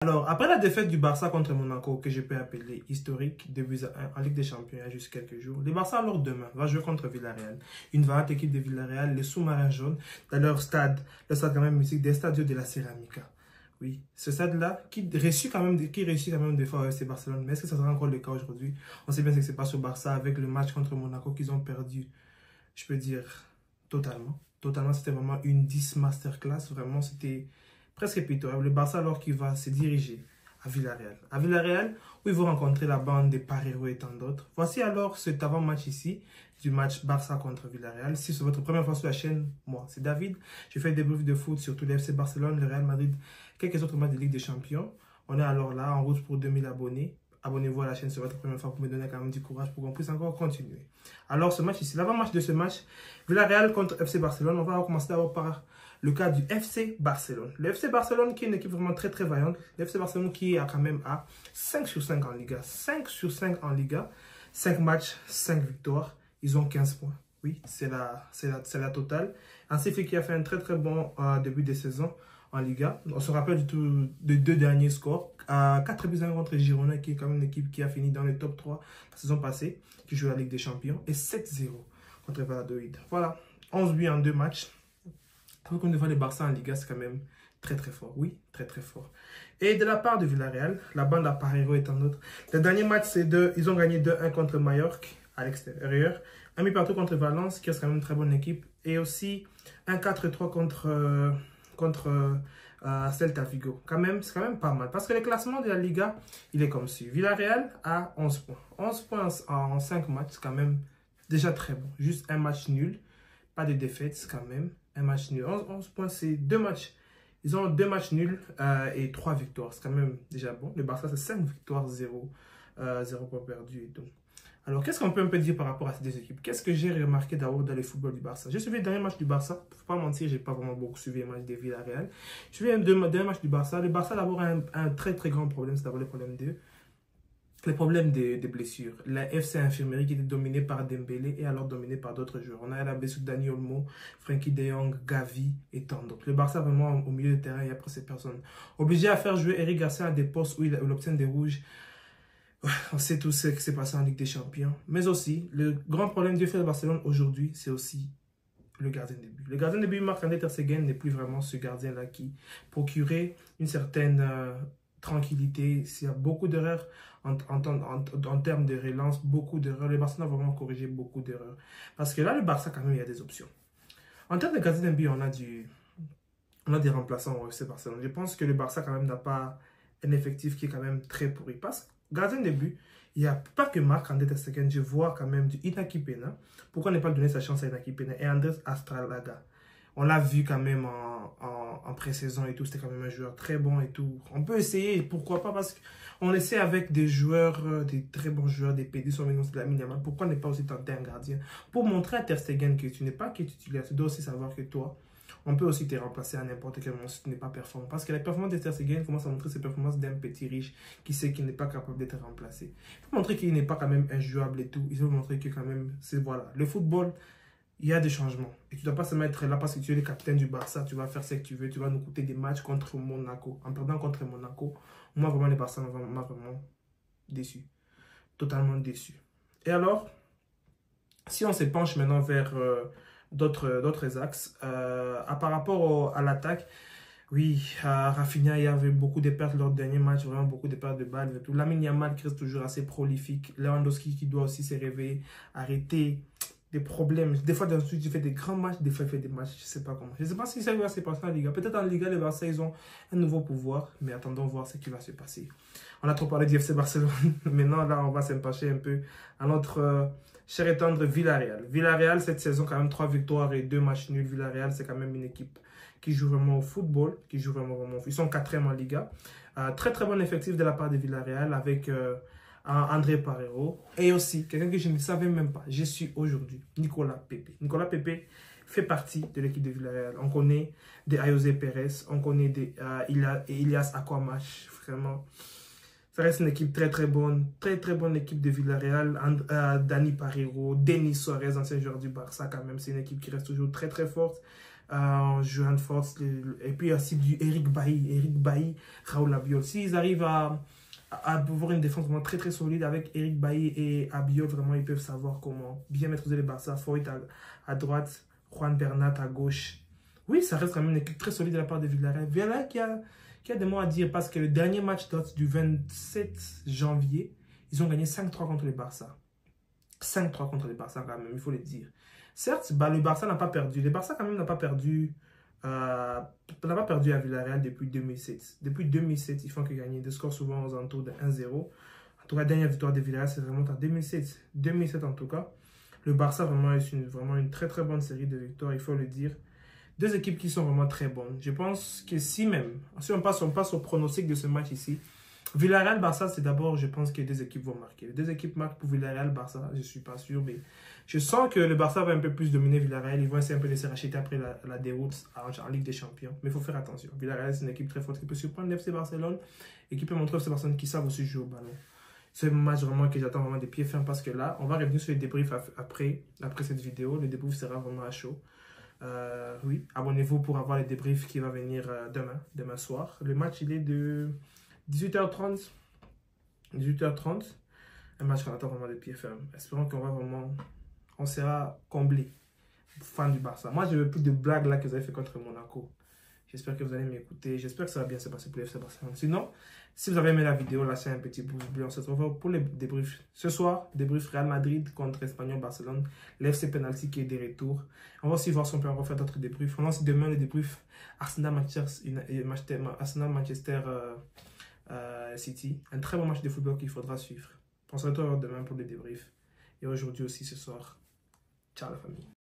Alors, après la défaite du Barça contre Monaco, que je peux appeler historique, 2-1 en Ligue des Champions il y a juste quelques jours, le Barça, alors demain, va jouer contre Villarreal. Une vaillante équipe de Villarreal, les sous-marins jaunes, dans leur stade, le stade quand même mythique, des stadios de la Ceramica. Oui, ce stade-là, qui réussit quand même des fois au FC Barcelone. Mais est-ce que ça sera encore le cas aujourd'hui? On sait bien ce qui se passe au Barça avec le match contre Monaco qu'ils ont perdu, je peux dire, totalement. Totalement, c'était vraiment une 10 masterclass. Vraiment, c'était presque pitoyable. Le Barça, alors, qui va se diriger à Villarreal. À Villarreal, où ils vont rencontrer la bande des Parejo et tant d'autres. Voici alors cet avant-match ici, du match Barça contre Villarreal. Si c'est votre première fois sur la chaîne, moi, c'est David. Je fais des débriefs de foot sur tous les FC Barcelone, le Real Madrid, quelques autres matchs de Ligue des Champions. On est alors là, en route pour 2000 abonnés. Abonnez-vous à la chaîne sur votre première fois pour me donner quand même du courage pour qu'on puisse encore continuer. Alors, ce match ici, l'avant-match de ce match, Villarreal contre FC Barcelone. On va commencer d'abord par le cas du FC Barcelone. Le FC Barcelone qui est une équipe vraiment très très vaillante. Le FC Barcelone qui est quand même à 5 sur 5 en Liga. 5 sur 5 en Liga. 5 matchs, 5 victoires. Ils ont 15 points. Oui, c'est la totale. Ainsi fait qu'il a fait un très très bon début de saison en Liga. On se rappelle des deux derniers scores. 4-1 contre Girona, qui est quand même une équipe qui a fini dans le top 3 la saison passée, qui joue la Ligue des Champions. Et 7-0 contre Valladolid. Voilà, 11 buts en 2 matchs. Comme devant les Barça en Liga, c'est quand même très très fort. Oui, très très fort. Et de la part de Villarreal, la bande à Parejo et tant d'autres. Le dernier match, ils ont gagné 2-1 contre Mallorca à l'extérieur. Un but partout contre Valence, qui est quand même une très bonne équipe. Et aussi un 4-3 contre Celta Vigo. C'est quand même pas mal. Parce que le classement de la Liga, il est comme suit. Villarreal a 11 points. 11 points en 5 matchs, c'est quand même déjà très bon. Juste un match nul. Pas de défaite, c'est quand même un match nul. 11 points, c'est 2 matchs. Ils ont 2 matchs nuls et 3 victoires. C'est quand même déjà bon. Le Barça, c'est 5 victoires, 0 points perdus et tout. Alors, qu'est-ce qu'on peut un peu dire par rapport à ces deux équipes? Qu'est-ce que j'ai remarqué d'abord dans le football du Barça? J'ai suivi le dernier match du Barça. Pour ne pas mentir, je n'ai pas vraiment beaucoup suivi le match de Villarreal. J'ai suivi le dernier match du Barça. Le Barça d'abord a un très très grand problème. C'est d'abord le problème des blessures. La FC Infirmerie qui était dominée par Dembélé et alors dominée par d'autres joueurs. On a la blessure de Dani Olmo, Frenkie de Jong, Gavi et tant d'autres. Le Barça vraiment au milieu de terrain, il y a presque ces personnes. Obligé à faire jouer Eric Garcia à des postes où il obtient des rouges. On sait tout ce qui s'est passé en Ligue des Champions. Mais aussi, le grand problème du FC Barcelone aujourd'hui, c'est aussi le gardien de but. Le gardien de but, Marc-André ter Stegen, n'est plus vraiment ce gardien-là qui procurait une certaine tranquillité. S'il y a beaucoup d'erreurs en termes de relance, beaucoup d'erreurs. Le Barça a vraiment corrigé beaucoup d'erreurs. Parce que là, le Barça, quand même, il y a des options. En termes de gardien de but, on a des remplaçants au FC Barcelone. Je pense que le Barça, quand même, n'a pas un effectif qui est quand même très pourri. Parce que gardien de but, il n'y a pas que Marc-André ter Stegen. Je vois quand même du Iñaki Peña. Pourquoi ne pas donner sa chance à Iñaki Peña et Andrés Astralaga? On l'a vu quand même en pré-saison et tout. C'était quand même un joueur très bon et tout. On peut essayer, pourquoi pas? Parce qu'on essaie avec des joueurs, des très bons joueurs, des PD, de la Yamal. Pourquoi ne pas aussi tenter un gardien? Pour montrer à Ter Stegen que tu n'es pas que titulaire. Tu dois aussi savoir que toi, on peut aussi te remplacer à n'importe quel moment si tu n'es pas performant. Parce que la performance de Ter Stegen commence à montrer ses performances d'un petit riche qui sait qu'il n'est pas capable d'être remplacé. Il faut montrer qu'il n'est pas quand même injouable et tout. Il faut montrer que quand même, c'est voilà. Le football, il y a des changements. Et tu ne dois pas se mettre là parce que tu es le capitaine du Barça. Tu vas faire ce que tu veux. Tu vas nous coûter des matchs contre Monaco. En perdant contre Monaco, moi, vraiment, le Barça m'a vraiment déçu. Totalement déçu. Et alors, si on se penche maintenant vers d'autres axes, par rapport à l'attaque, oui, Rafinha, il y avait beaucoup de pertes lors du dernier match, vraiment beaucoup de pertes de balles et tout. Lamine Yamal qui reste toujours assez prolifique. Lewandowski qui doit aussi se réveiller, arrêter des problèmes. Des fois, ensuite, il fait des grands matchs, des fois, il fait des matchs, je ne sais pas comment. Je ne sais pas si ça va se passer en Liga. Peut-être en Liga, les Barça, ils ont un nouveau pouvoir, mais attendons voir ce qui va se passer. On a trop parlé du FC Barcelone. Maintenant, là, on va s'empêcher un peu à notre cher et tendre Villarreal. Villarreal, cette saison, quand même 3 victoires et 2 matchs nuls. Villarreal, c'est quand même une équipe qui joue vraiment au football, qui joue vraiment. Ils sont 4e en Liga. Très, très bon effectif de la part de Villarreal avec André Parejo. Et aussi, quelqu'un que je ne savais même pas, je suis aujourd'hui, Nicolas Pepe. Nicolas Pepe fait partie de l'équipe de Villarreal. On connaît des Ayoze Pérez, on connaît des Ilias Aquamash, vraiment. Ça reste une équipe très très bonne équipe de Villarreal. Dani Parejo, Denis Suarez, ancien joueur du Barça quand même. C'est une équipe qui reste toujours très très forte. Johan Force, et puis aussi du Eric Bailly, Raoul Abiol. S'ils arrivent à avoir une défense vraiment très très solide avec Eric Bailly et Abiol, vraiment ils peuvent savoir comment bien maîtriser les Barça. Foyt à droite, Juan Bernat à gauche. Oui, ça reste quand même une équipe très solide de la part de Villarreal. Villarreal qui a des mots à dire parce que le dernier match date du 27 janvier. Ils ont gagné 5-3 contre les Barça. 5-3 contre les Barça quand même, il faut le dire. Certes, bah, le Barça n'a pas perdu. Le Barça quand même n'a pas perdu à Villarreal depuis 2007. Depuis 2007, ils font que gagner des scores souvent aux alentours de 1-0. En tout cas, la dernière victoire de Villarreal, c'est vraiment en 2007. 2007 en tout cas. Le Barça vraiment est vraiment une très très bonne série de victoires, il faut le dire. Deux équipes qui sont vraiment très bonnes. Je pense que si on passe au pronostic de ce match ici, Villarreal-Barça, c'est d'abord, je pense que les deux équipes vont marquer. Les deux équipes marquent pour Villarreal-Barça, je ne suis pas sûr, mais je sens que le Barça va un peu plus dominer Villarreal. Ils vont essayer un peu de se racheter après la déroute en Ligue des Champions. Mais il faut faire attention. Villarreal, c'est une équipe très forte qui peut surprendre l'FC Barcelone et qui peut montrer aux FC Barcelone qui savent aussi jouer au ballon. C'est un match vraiment que j'attends vraiment des pieds fermes parce que là, on va revenir sur les débriefs après cette vidéo. Le débrief sera vraiment à chaud. Oui, abonnez-vous pour avoir les débriefs qui va venir demain soir. Le match, il est de 18h30. 18h30. Un match qu'on attend vraiment de pied ferme. Espérons on sera comblé. Fan du Barça. Moi, je veux plus de blagues là que vous avez fait contre Monaco. J'espère que vous allez m'écouter. J'espère que ça va bien se passer pour le FC Barcelone. Sinon, si vous avez aimé la vidéo, lâchez un petit pouce bleu. On se retrouve pour les débriefs. Ce soir, débrief Real Madrid contre Espanyol Barcelone. L'FC Penalty qui est de retour. On va aussi voir si on peut en refaire d'autres débriefs. On lance demain le débrief Arsenal-Manchester City. Un très bon match de football qu'il faudra suivre. On se retrouve demain pour le débrief. Et aujourd'hui aussi ce soir. Ciao la famille.